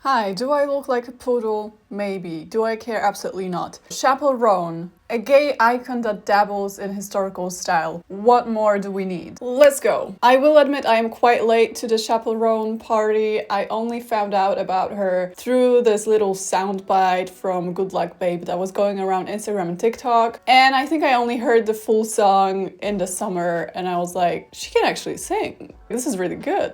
Hi, do I look like a poodle? Maybe. Do I care? Absolutely not. Chappell Roan, a gay icon that dabbles in historical style. What more do we need? Let's go. I will admit I am quite late to the Chappell Roan party. I only found out about her through this little soundbite from Good Luck Babe that was going around Instagram and TikTok. And I think I only heard the full song in the summer and I was like, she can actually sing. This is really good.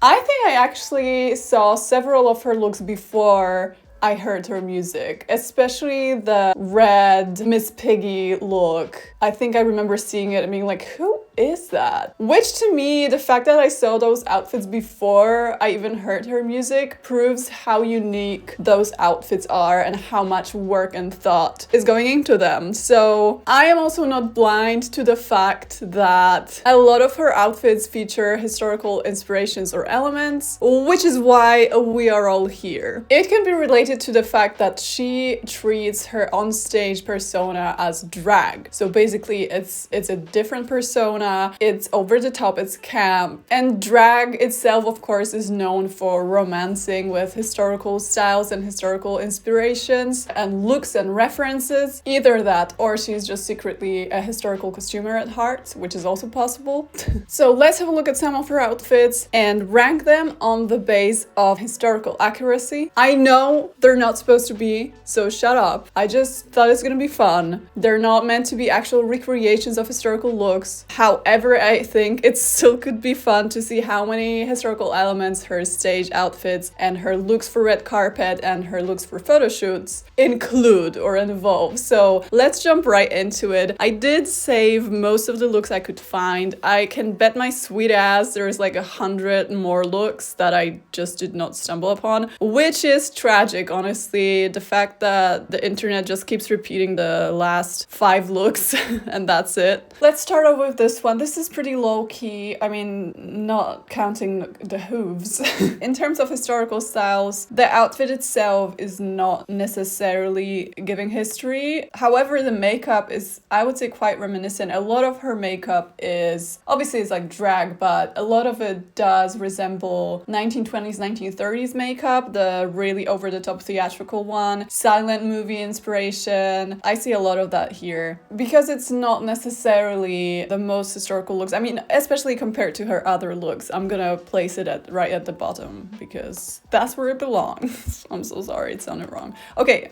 I think I actually saw several of her looks before I heard her music, especially the red Miss Piggy look. I think I remember seeing it and being like, who is that? Which to me, the fact that I saw those outfits before I even heard her music proves how unique those outfits are and how much work and thought is going into them. So I am also not blind to the fact that a lot of her outfits feature historical inspirations or elements, which is why we are all here. It can be related to the fact that she treats her onstage persona as drag. So basically it's a different persona, it's over the top, it's camp, and drag itself of course is known for romancing with historical styles and historical inspirations and looks and references. Either that or she's just secretly a historical costumer at heart, which is also possible. So let's have a look at some of her outfits and rank them on the base of historical accuracy. I know they're not supposed to be, so shut up. I just thought it's gonna be fun. They're not meant to be actual recreations of historical looks. However, I think it still could be fun to see how many historical elements her stage outfits and her looks for red carpet and her looks for photo shoots include or involve. So let's jump right into it. I did save most of the looks I could find. I can bet my sweet ass there's like 100 more looks that I just did not stumble upon, which is tragic, honestly. The fact that the internet just keeps repeating the last 5 looks and that's it. Let's start off with this one. This is pretty low key. I mean, not counting the hooves. In terms of historical styles, the outfit itself is not necessarily giving history. However, the makeup is, I would say, quite reminiscent. A lot of her makeup is, obviously it's like drag, but a lot of it does resemble 1920s, 1930s makeup, the really over-the-top theatrical one, silent movie inspiration. I see a lot of that here because it's not necessarily the most historical looks. I mean, especially compared to her other looks. I'm gonna place it right at the bottom because that's where it belongs. I'm so sorry, it sounded wrong. Okay.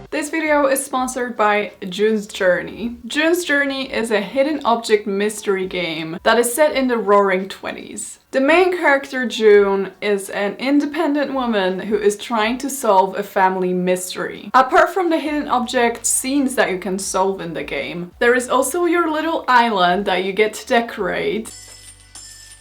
This video is sponsored by June's Journey. June's Journey is a hidden object mystery game that is set in the Roaring 20s. The main character, June, is an independent woman who is trying to solve a family mystery. Apart from the hidden object scenes that you can solve in the game, there is also your little island that you get to decorate.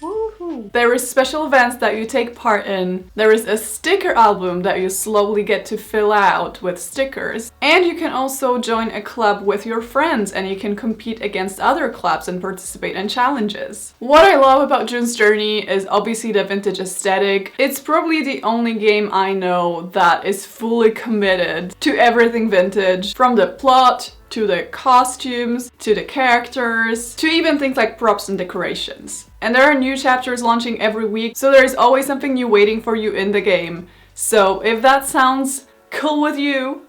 Woohoo. There is special events that you take part in. There is a sticker album that you slowly get to fill out with stickers. And you can also join a club with your friends and you can compete against other clubs and participate in challenges. What I love about June's Journey is obviously the vintage aesthetic. It's probably the only game I know that is fully committed to everything vintage, from the plot to the costumes, to the characters, to even things like props and decorations. And there are new chapters launching every week, so there is always something new waiting for you in the game. So if that sounds cool with you,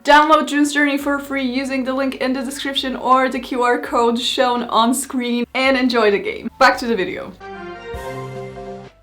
download June's Journey for free using the link in the description or the QR code shown on screen and enjoy the game. Back to the video.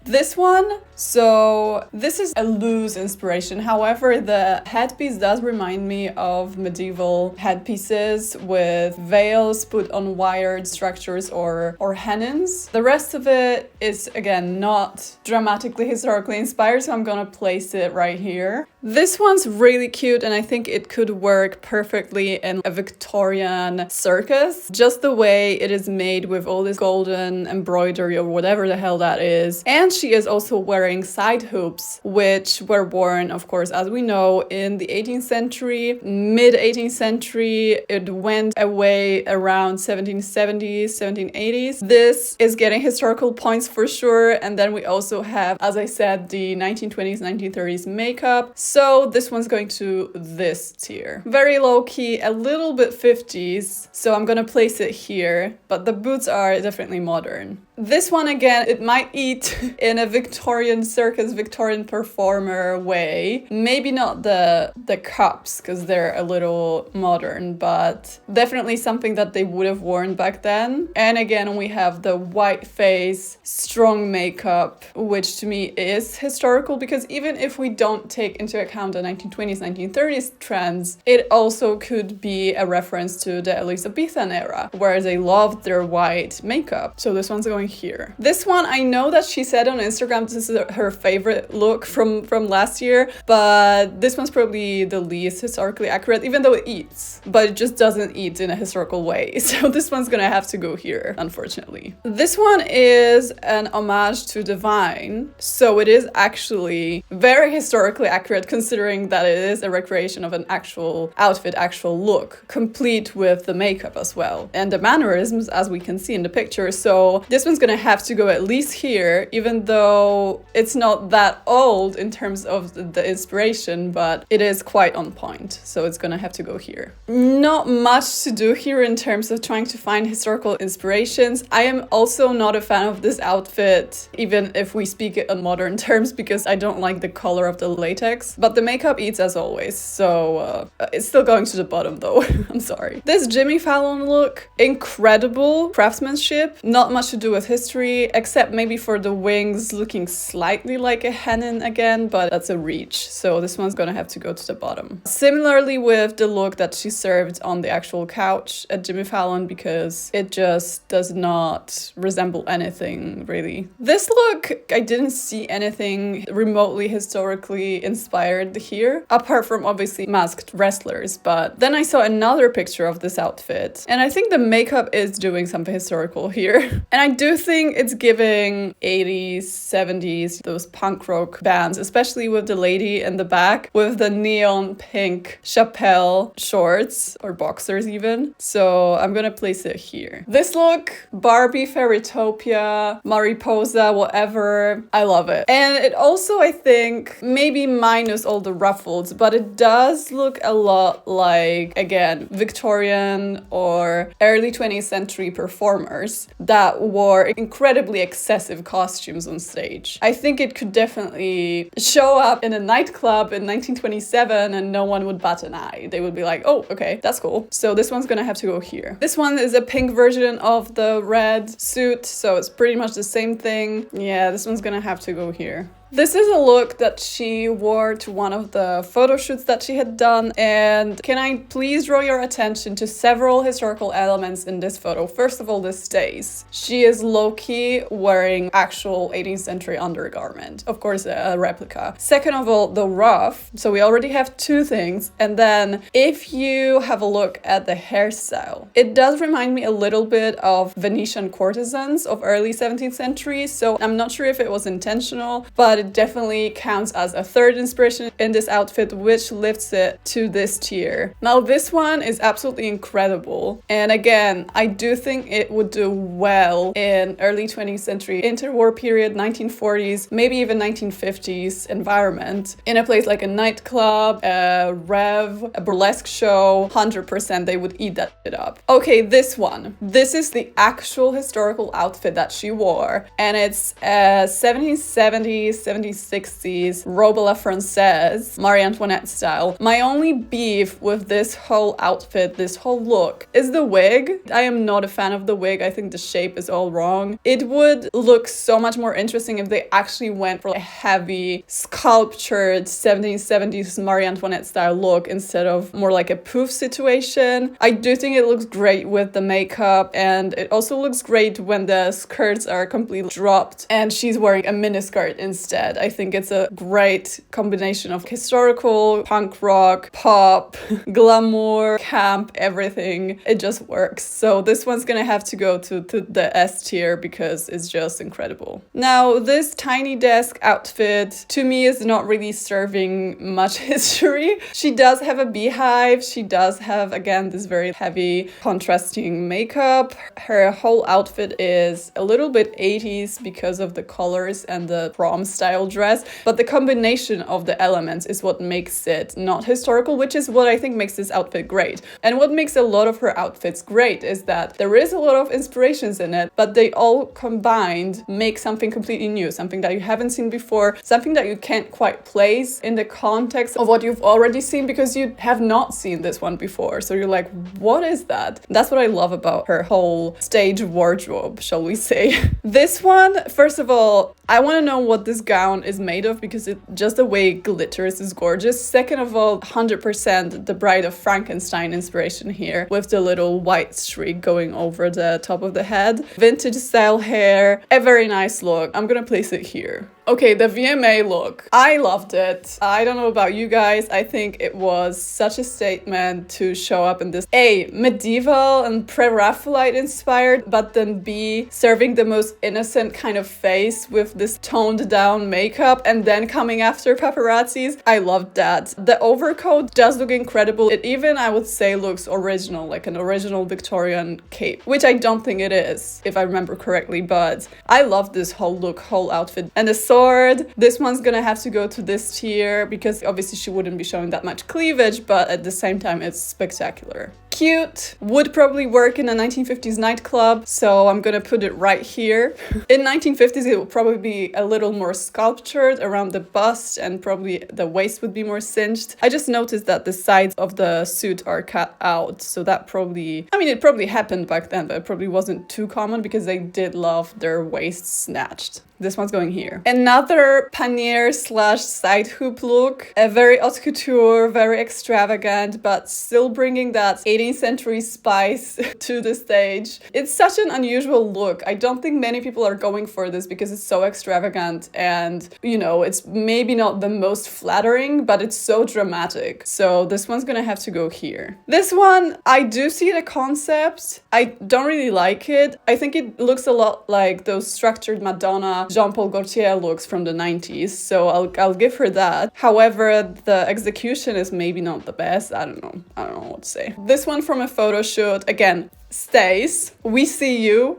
This one, so this is a loose inspiration. However, the headpiece does remind me of medieval headpieces with veils put on wired structures or hangings. The rest of it is, again, not dramatically historically inspired, so I'm gonna place it right here. This one's really cute and I think it could work perfectly in a Victorian circus. Just the way it is made with all this golden embroidery or whatever the hell that is. And she is also wearing side hoops, which were worn, of course, as we know, in the 18th century, mid 18th century. It went away around 1770s, 1780s. This is getting historical points for sure. And then we also have, as I said, the 1920s, 1930s makeup. So this one's going to this tier. Very low key, a little bit 50s. So I'm gonna place it here, but the boots are definitely modern. This one again, it might eat in a Victorian circus, Victorian performer way. Maybe not the cups, because they're a little modern, but definitely something that they would have worn back then. And again, we have the white face, strong makeup, which to me is historical, because even if we don't take into account the 1920s, 1930s trends, it also could be a reference to the Elizabethan era, where they loved their white makeup. So this one's going here. This one, I know that she said on Instagram this is her favorite look from last year, but this one's probably the least historically accurate, even though it eats, but it just doesn't eat in a historical way. So this one's gonna have to go here, unfortunately. This one is an homage to the Vine, so it is actually very historically accurate, considering that it is a recreation of an actual outfit, actual look, complete with the makeup as well, and the mannerisms, as we can see in the picture. So this one's gonna have to go at least here, even though it's not that old in terms of the inspiration, but it is quite on point. So it's gonna have to go here. Not much to do here in terms of trying to find historical inspirations. I am also not a fan of this outfit, even if we speak it in modern terms, because I don't like the color of the latex, but the makeup eats as always. So it's still going to the bottom though. I'm sorry. This Jimmy Fallon look, incredible craftsmanship, not much to do with history, except maybe for the wings looking slightly like a hennin again, but that's a reach. So this one's gonna have to go to the bottom. Similarly with the look that she served on the actual couch at Jimmy Fallon, because it just does not resemble anything really. This look, I didn't see anything remotely historically inspired here, apart from obviously masked wrestlers, but then I saw another picture of this outfit, and I think the makeup is doing something historical here. And I do think it's giving 80s, 70s, those punk rock bands, especially with the lady in the back with the neon pink Chappell shorts or boxers even. So I'm gonna place it here. This look, Barbie, Fairytopia, Mariposa, whatever, I love it. And it also, I think, maybe minus all the ruffles, but it does look a lot like, again, Victorian or early 20th century performers that wore incredibly excessive costumes on stage. I think it could definitely show up in a nightclub in 1927 and no one would bat an eye. They would be like, oh, okay, that's cool. So this one's gonna have to go here. This one is a pink version of the red suit, so it's pretty much the same thing. Yeah, this one's gonna have to go here. This is a look that she wore to one of the photo shoots that she had done, and can I please draw your attention to several historical elements in this photo. First of all, the stays. She is low-key wearing actual 18th century undergarment, of course a replica. Second of all, the ruff. So we already have two things, and then if you have a look at the hairstyle, it does remind me a little bit of Venetian courtesans of early 17th century, so I'm not sure if it was intentional, but it definitely counts as a third inspiration in this outfit, which lifts it to this tier. Now this one is absolutely incredible, and again, I do think it would do well in early 20th century interwar period, 1940s, maybe even 1950s environment, in a place like a nightclub, a rev, a burlesque show. 100% they would eat that shit up. Okay, this one. This is the actual historical outfit that she wore, and it's a 1770s, 60s robe à la française, Marie Antoinette style. My only beef with this whole outfit, this whole look, is the wig. I am not a fan of the wig. I think the shape is all wrong. It would look so much more interesting if they actually went for a heavy, sculptured 1770s Marie Antoinette style look instead of more like a poof situation. I do think it looks great with the makeup, and it also looks great when the skirts are completely dropped and she's wearing a miniskirt instead. I think it's a great combination of historical, punk rock, pop, glamour, camp, everything. It just works. So this one's gonna have to go to the S tier because it's just incredible. Now, this tiny desk outfit to me is not really serving much history. She does have a beehive. She does have, again, this very heavy contrasting makeup. Her whole outfit is a little bit 80s because of the colors and the prom style style dress, but the combination of the elements is what makes it not historical, which is what I think makes this outfit great. And what makes a lot of her outfits great is that there is a lot of inspirations in it, but they all combined make something completely new, something that you haven't seen before, something that you can't quite place in the context of what you've already seen because you have not seen this one before. So you're like, what is that? That's what I love about her whole stage wardrobe, shall we say. This one, first of all, I want to know what this gown is made of because just the way it glitters is gorgeous. Second of all, 100% the Bride of Frankenstein inspiration here with the little white streak going over the top of the head. Vintage style hair, a very nice look. I'm gonna place it here. Okay, the VMA look. I loved it. I don't know about you guys. I think it was such a statement to show up in this A, medieval and pre-Raphaelite inspired, but then B, serving the most innocent kind of face with this toned down makeup and then coming after paparazzis. I loved that. The overcoat does look incredible. It even, I would say, looks original, like an original Victorian cape, which I don't think it is, if I remember correctly, but I love this whole look, whole outfit. And the sword, this one's gonna have to go to this tier because obviously she wouldn't be showing that much cleavage, but at the same time it's spectacular. Cute, would probably work in a 1950s nightclub, so I'm gonna put it right here. In 1950s it would probably be a little more sculptured around the bust and probably the waist would be more cinched. I just noticed that the sides of the suit are cut out, so that probably, I mean, it probably happened back then, but it probably wasn't too common because they did love their waists snatched. This one's going here. Another pannier slash side hoop look. A very haute couture, very extravagant, but still bringing that 18th century spice to the stage. It's such an unusual look. I don't think many people are going for this because it's so extravagant and, you know, it's maybe not the most flattering, but it's so dramatic. So this one's gonna have to go here. This one, I do see the concept. I don't really like it. I think it looks a lot like those structured Madonna Jean-Paul Gaultier looks from the 90s, so I'll give her that. However, the execution is maybe not the best. I don't know what to say. This one from a photo shoot, again, stays. We see you,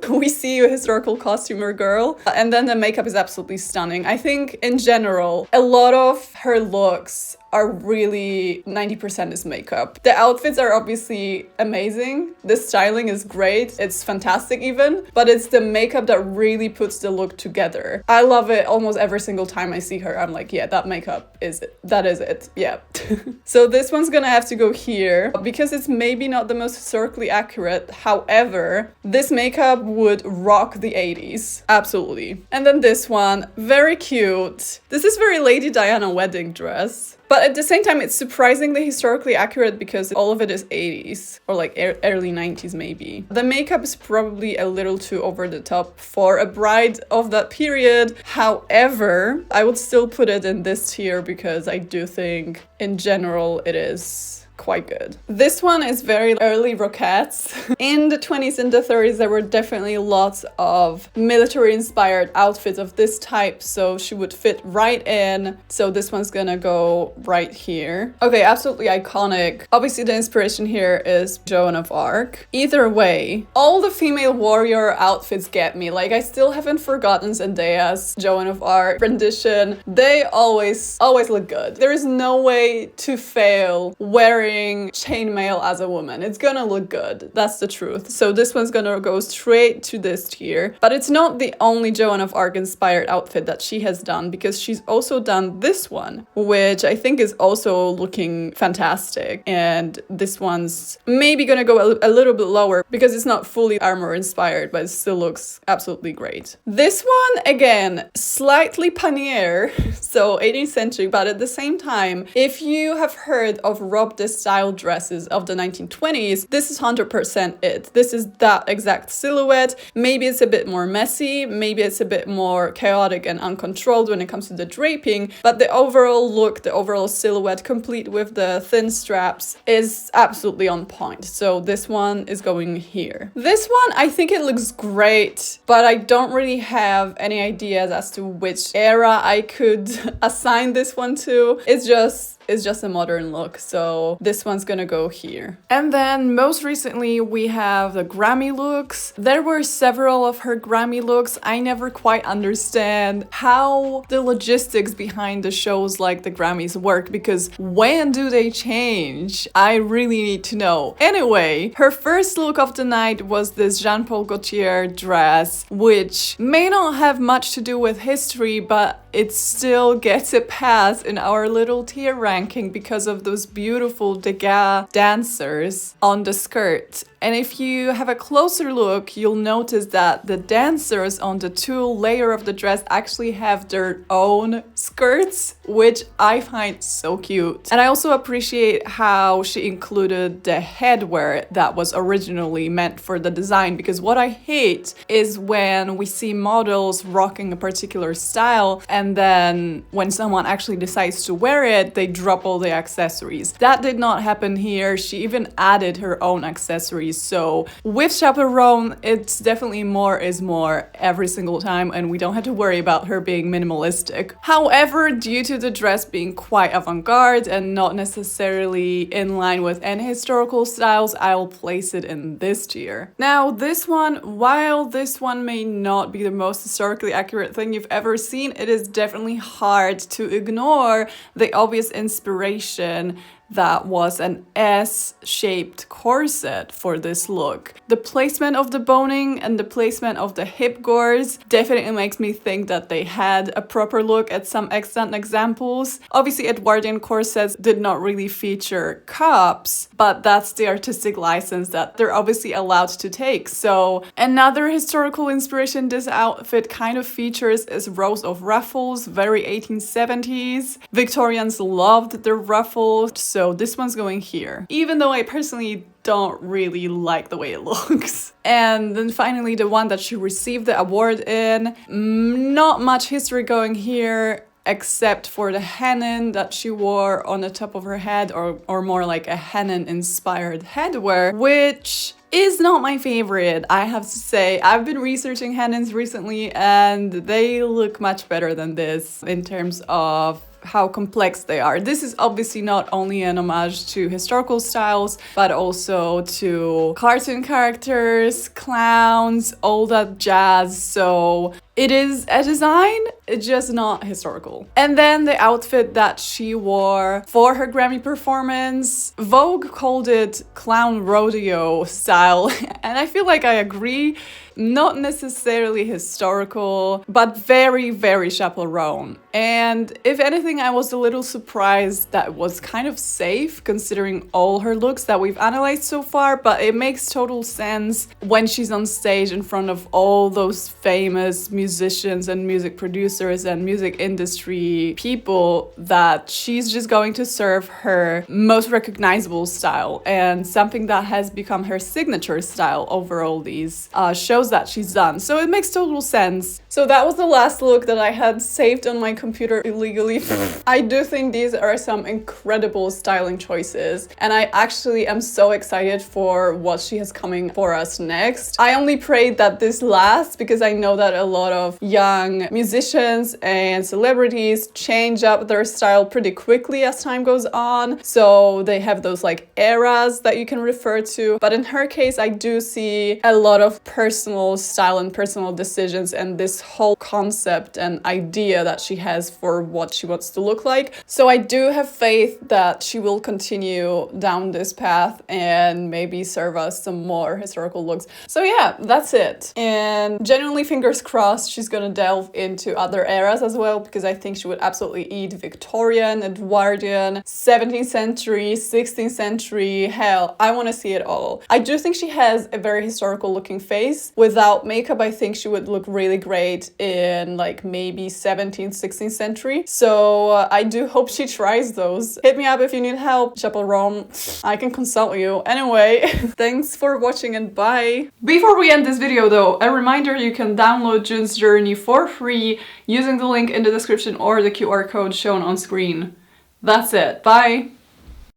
historical costumer girl. And then the makeup is absolutely stunning. I think in general, a lot of her looks are really 90% is makeup. The outfits are obviously amazing. The styling is great. It's fantastic even, but it's the makeup that really puts the look together. I love it almost every single time I see her. I'm like, yeah, that makeup is it. That is it. Yeah. So this one's gonna have to go here because it's maybe not the most historically accurate. However, this makeup would rock the 80s. Absolutely. And then this one, very cute. This is very Lady Diana wedding dress. But at the same time, it's surprisingly historically accurate because all of it is 80s or like early 90s maybe. The makeup is probably a little too over the top for a bride of that period. However, I would still put it in this tier because I do think in general it is quite good. This one is very early Roquettes. In the 20s and the 30s, there were definitely lots of military-inspired outfits of this type, so she would fit right in. So this one's gonna go right here. Okay, absolutely iconic. Obviously, the inspiration here is Joan of Arc. Either way, all the female warrior outfits get me. Like, I still haven't forgotten Zendaya's Joan of Arc rendition. They always look good. There is no way to fail wearing chainmail as a woman. It's gonna look good. That's the truth. So this one's gonna go straight to this tier. But it's not the only Joan of Arc inspired outfit that she has done because she's also done this one, which I think is also looking fantastic. And this one's maybe gonna go a little bit lower because it's not fully armor inspired, but it still looks absolutely great. This one, again, slightly pannier, so 18th century, but at the same time, if you have heard of Rob de style dresses of the 1920s, this is 100% it. This is that exact silhouette. Maybe it's a bit more messy, maybe it's a bit more chaotic and uncontrolled when it comes to the draping, but the overall look, the overall silhouette, complete with the thin straps, is absolutely on point. So this one is going here. This one, I think it looks great, but I don't really have any ideas as to which era I could assign this one to. It's is just a modern look, so this one's gonna go here. And then most recently we have the Grammy looks. There were several of her Grammy looks. I never quite understand how the logistics behind the shows like the Grammys work, because when do they change? I really need to know. Anyway, her first look of the night was this Jean-Paul Gaultier dress, which may not have much to do with history, but it still gets a pass in our little tier ranking because of those beautiful Degas dancers on the skirt. And if you have a closer look, you'll notice that the dancers on the tulle layer of the dress actually have their own skirts, which I find so cute. And I also appreciate how she included the headwear that was originally meant for the design, because what I hate is when we see models rocking a particular style and then when someone actually decides to wear it, they drop all the accessories. That did not happen here. She even added her own accessories. So with Chappell Roan, it's definitely more is more every single time, and we don't have to worry about her being minimalistic. However, due to the dress being quite avant-garde and not necessarily in line with any historical styles, I'll place it in this tier. Now, this one, while this one may not be the most historically accurate thing you've ever seen, it is definitely hard to ignore the obvious inspiration that was an S-shaped corset for this look. The placement of the boning and the placement of the hip gores definitely makes me think that they had a proper look at some extant examples. Obviously, Edwardian corsets did not really feature cups, but that's the artistic license that they're obviously allowed to take. So another historical inspiration this outfit kind of features is rows of ruffles, very 1870s. Victorians loved the ruffles, so this one's going here, even though I personally don't really like the way it looks. And then finally, the one that she received the award in, not much history going here, except for the hennin that she wore on the top of her head, or more like a hennin-inspired headwear, which is not my favorite, I have to say. I've been researching hennins recently, and they look much better than this in terms of how complex they are. This is obviously not only an homage to historical styles, but also to cartoon characters, clowns, all that jazz. So it is a design, it's just not historical. And then the outfit that she wore for her Grammy performance, Vogue called it clown rodeo style, and I feel like I agree. Not necessarily historical, but very, very Chappell Roan. And if anything, I was a little surprised that it was kind of safe considering all her looks that we've analyzed so far, but it makes total sense when she's on stage in front of all those famous musicians and music producers and music industry people that she's just going to serve her most recognizable style and something that has become her signature style over all these shows that she's done. So it makes total sense. So that was the last look that I had saved on my computer illegally. I do think these are some incredible styling choices, and I actually am so excited for what she has coming for us next. I only pray that this lasts because I know that a lot of young musicians and celebrities change up their style pretty quickly as time goes on. So they have those like eras that you can refer to. But in her case, I do see a lot of personal style and personal decisions and this whole concept and idea that she has for what she wants to look like. So I do have faith that she will continue down this path and maybe serve us some more historical looks. So yeah, that's it. And genuinely fingers crossed she's gonna delve into other eras as well, because I think she would absolutely eat Victorian, Edwardian, 17th century, 16th century, hell, I want to see it all. I do think she has a very historical looking face. Without makeup, I think she would look really great in like maybe 17th, 16th century. So I do hope she tries those. Hit me up if you need help, Chappell Roan. I can consult you. Anyway, thanks for watching and bye. Before we end this video though, a reminder, you can download June's Journey for free using the link in the description or the QR code shown on screen. That's it. Bye!